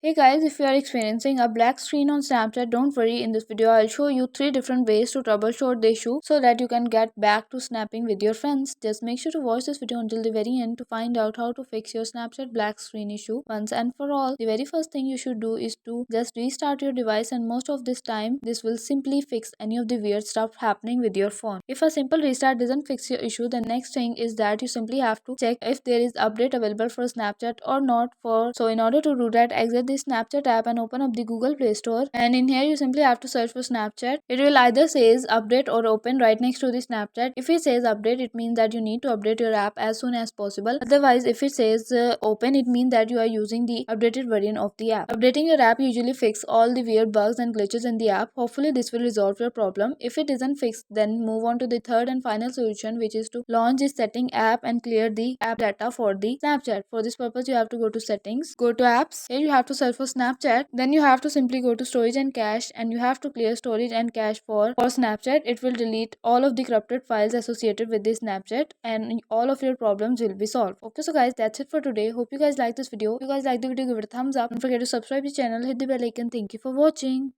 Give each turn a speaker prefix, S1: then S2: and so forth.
S1: Hey guys, if you are experiencing a black screen on Snapchat, don't worry. In this video, I'll show you 3 different ways to troubleshoot the issue so that you can get back to snapping with your friends. Just make sure to watch this video until the very end to find out how to fix your Snapchat black screen issue once and for all. The very first thing you should do is to just restart your device, and most of this time, this will simply fix any of the weird stuff happening with your phone. If a simple restart doesn't fix your issue, the next thing is that you simply have to check if there is update available for Snapchat or not. So in order to do that, exit the Snapchat app and open up the Google Play Store, and in here you simply have to search for Snapchat. It will either says update or open right next to the Snapchat. If it says update, it means that you need to update your app as soon as possible. Otherwise, if it says open, it means that you are using the updated version of the app. Updating your app usually fix all the weird bugs and glitches in the app. Hopefully this will resolve your problem. If it isn't fixed, then move on to the third and final solution, which is to launch the setting app and clear the app data for the Snapchat. For this purpose, you have to go to settings, go to apps. Here you have to search for Snapchat. Then you have to simply go to storage and cache, and you have to clear storage and cache for Snapchat. It will delete all of the corrupted files associated with this Snapchat, and all of your problems will be solved. Okay, so guys, that's it for today. Hope you guys like this video. If you guys like the video, give it a thumbs up. Don't forget to subscribe to the channel, hit the bell icon. Thank you for watching.